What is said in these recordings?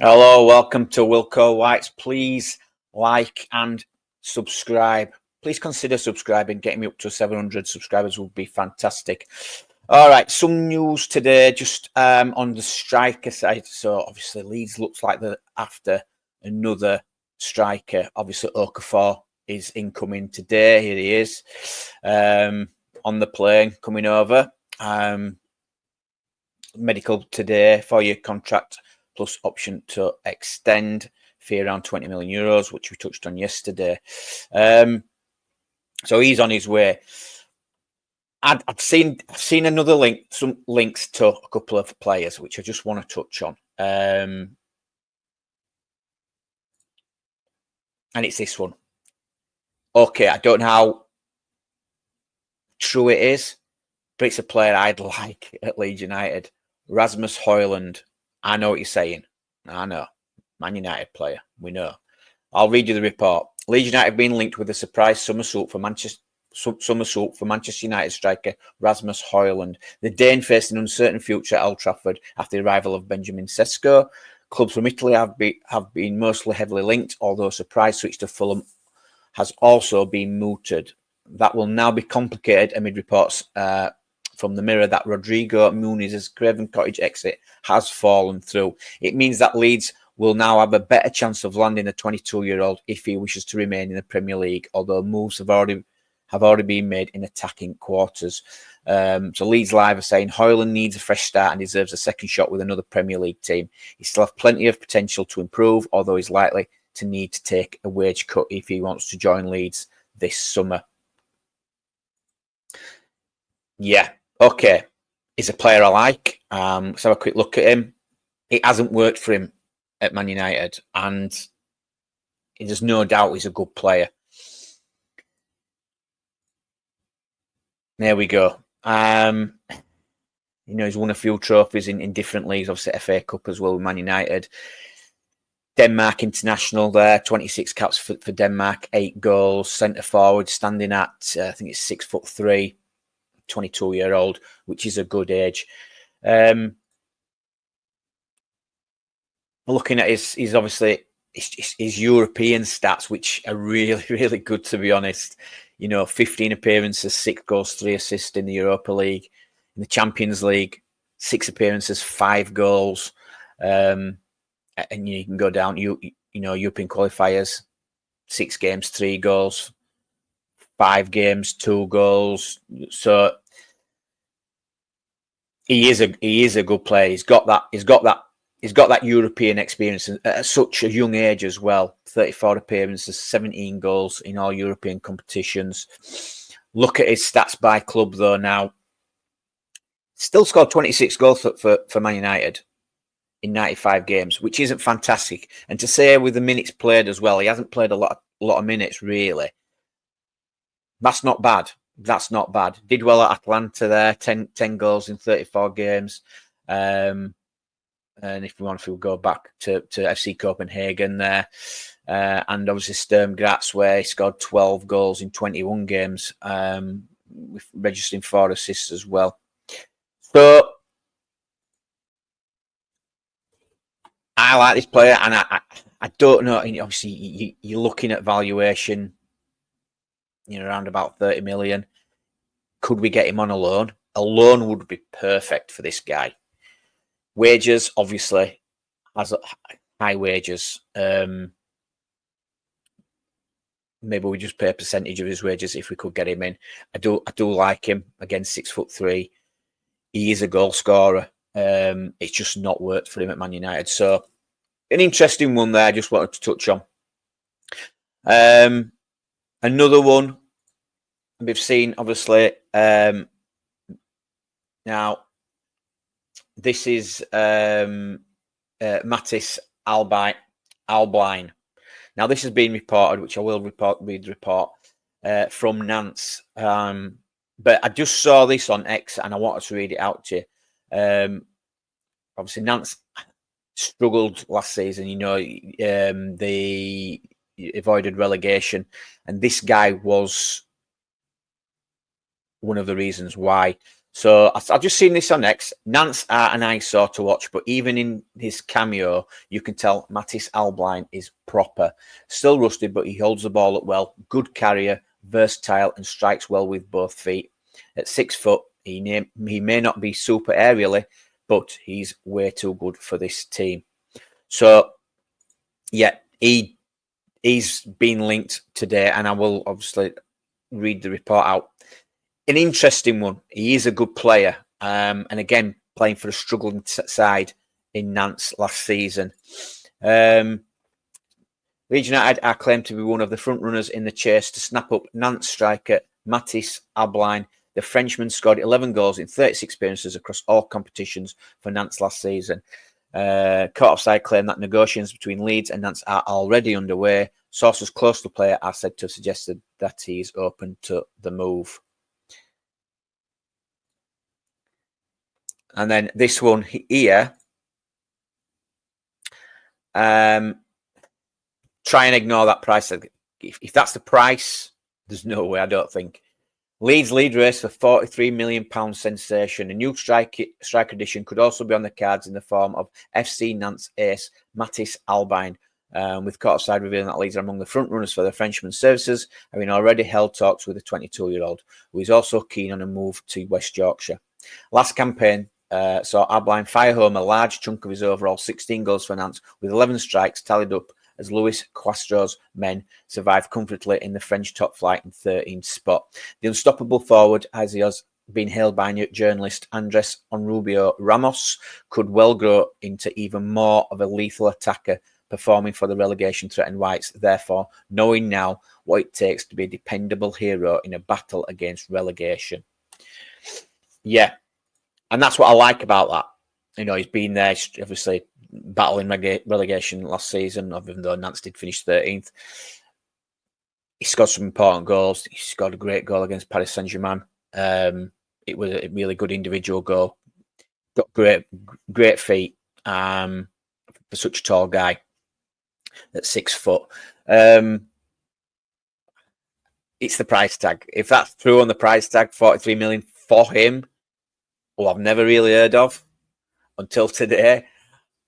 Hello, welcome to Wilco Whites. Please like and subscribe. Please consider subscribing. Getting me up to 700 subscribers would be fantastic. All right, some news today just on the striker side. So obviously Leeds looks like they're after another striker. Obviously Okafor is incoming today. Here he is on the plane coming over. Medical today for your contract, plus option to extend, fee around 20 million euros, which we touched on yesterday. So he's on his way. I've seen another link, some links to a couple of players, which I just want to touch on. And it's this one. Okay, I don't know how true it is, but it's a player I'd like at Leeds United. Rasmus Hojlund. I know what you're saying. I know. Man United player. We know. I'll read you the report. Leeds United have been linked with a surprise somersault for Manchester United striker Rasmus Hojlund. The Dane faced an uncertain future at Old Trafford after the arrival of Benjamin Sesko. Clubs from Italy have been mostly heavily linked, although a surprise switch to Fulham has also been mooted. That will now be complicated amid reports from the Mirror that Rodrigo Muniz's Craven Cottage exit has fallen through. It means that Leeds will now have a better chance of landing a 22-year-old if he wishes to remain in the Premier League, although moves have already been made in attacking quarters. So Leeds Live are saying Hojlund needs a fresh start and deserves a second shot with another Premier League team. He still has plenty of potential to improve, although he's likely to need to take a wage cut if he wants to join Leeds this summer. Yeah, okay. He's a player I like. Let's have a quick look at him. It hasn't worked for him at Man United, and there's no doubt he's a good player. There we go. He's won a few trophies in different leagues, obviously FA Cup as well with Man United. Denmark international there, 26 caps for Denmark, 8 goals, centre forward, standing at, I think it's 6'3", 22-year-old, which is a good age. Looking at his obviously his European stats, which are really, really good, to be honest. 15 appearances, 6 goals, 3 assists in the Europa League. In the Champions League, 6 appearances, 5 goals. And you can go down, European qualifiers, 6 games, 3 goals, 5 games, 2 goals. So he is a good player. He's got that European experience at such a young age as well. 34 appearances, 17 goals in all European competitions. Look at his stats by club though now. Still scored 26 goals for Man United in 95 games, which isn't fantastic. And to say with the minutes played as well, he hasn't played a lot of minutes really. That's not bad. That's not bad. Did well at Atlanta there, 10 goals in 34 games. And if we want to go back to FC Copenhagen there, and obviously Sturm Graz, where he scored 12 goals in 21 games, with registering 4 assists as well. So I like this player, and I don't know. Obviously, you're looking at valuation, around about 30 million. Could we get him on a loan? A loan would be perfect for this guy. Wages, obviously, has high wages. Maybe we just pay a percentage of his wages if we could get him in. I do like him. Again, 6'3". He is a goal scorer. It's just not worked for him at Man United. So an interesting one there. I just wanted to touch on. Another one we've seen, obviously. Now, this is Matthis Abline. Now, this has been reported, which I will read the report from Nantes. But I just saw this on X and I wanted to read it out to you. Obviously, Nantes struggled last season. They avoided relegation. And this guy was one of the reasons why. So I've just seen this on X. Nantes are an eyesore to watch, but even in his cameo, you can tell Matthis Albine is proper. Still rusted, but he holds the ball up well. Good carrier, versatile, and strikes well with both feet. At 6 foot, he may not be super aerially, but he's way too good for this team. So, yeah, he's been linked today, and I will obviously read the report out. An interesting one. He is a good player, and again, playing for a struggling side in Nantes last season. Leeds United are claimed to be one of the front runners in the chase to snap up Nantes striker Matthis Abline. The Frenchman scored 11 goals in 36 appearances across all competitions for Nantes last season. Court offside claim that negotiations between Leeds and Nantes are already underway. Sources close to the player are said to have suggested that he is open to the move. And then this one here, try and ignore that price. If that's the price, there's no way, I don't think. Leeds lead race for £43 million sensation. A new striker edition could also be on the cards in the form of FC Nantes ace Matthis Albine, with courtside revealing that Leeds are among the front runners for the Frenchman's services, having already held talks with a 22-year-old who is also keen on a move to West Yorkshire. Last campaign saw Abline fire home a large chunk of his overall 16 goals for Nantes, with 11 strikes tallied up as Luis Castro's men survived comfortably in the French top flight in 13th spot. The unstoppable forward, as he has been hailed by journalist Andres Onrubio Ramos, could well grow into even more of a lethal attacker, performing for the relegation-threatened Whites, therefore knowing now what it takes to be a dependable hero in a battle against relegation. Yeah, and that's what I like about that. You know, he's been there, obviously, battling relegation last season, even though Nantes did finish 13th. He scored some important goals. He scored a great goal against Paris Saint-Germain. It was a really good individual goal. Got great feet for such a tall guy at 6 foot. It's the price tag. If that's true on the price tag, 43 million for him, who I've never really heard of until today,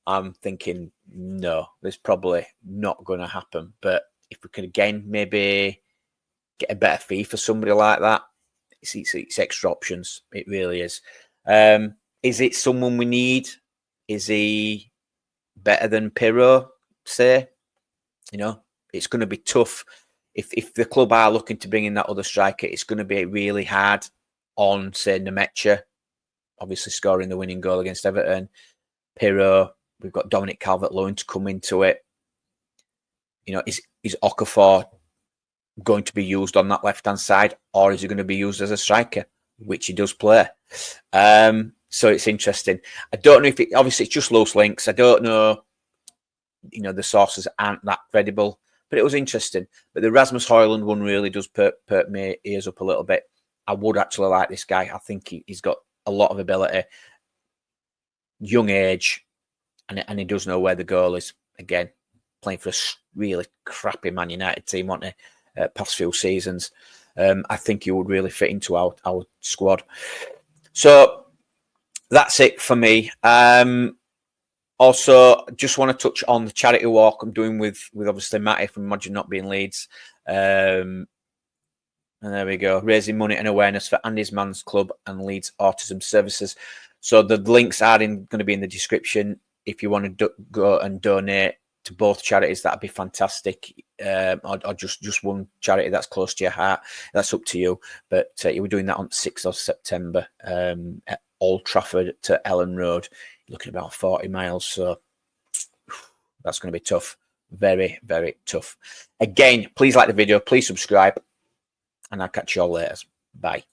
I'm thinking, no, there's probably not going to happen. But if we can, again, maybe get a better fee for somebody like that, it's extra options. It really is. Is it someone we need? Is he better than Pirro, say? You know, it's going to be tough. If the club are looking to bring in that other striker, it's going to be really hard on, say, Nemecha, obviously scoring the winning goal against Everton. Pirro, we've got Dominic Calvert-Lewin to come into it. You know, is Okafor going to be used on that left-hand side, or is he going to be used as a striker, which he does play? So it's interesting. I don't know if obviously it's just loose links. I don't know, you know, the sources aren't that credible, but it was interesting. But the Rasmus Hojlund one really does perk my ears up a little bit. I would actually like this guy. I think he's got a lot of ability, young age, and he does know where the goal is. Again, playing for a really crappy Man United team, wasn't he, past few seasons. I think he would really fit into our squad. So that's it for me. Also, just want to touch on the charity walk I'm doing with obviously Matty from Imagine Not Being Leeds. And there we go, raising money and awareness for Andy's Man's Club and Leeds Autism Services. So the links are going to be in the description. If you want to go and donate to both charities, that'd be fantastic. Or just one charity that's close to your heart. That's up to you. But we're doing that on 6th of September at Old Trafford to Elland Rd. Looking at about 40 miles. So that's going to be tough. Very, very tough. Again, please like the video. Please subscribe. And I'll catch you all later. Bye.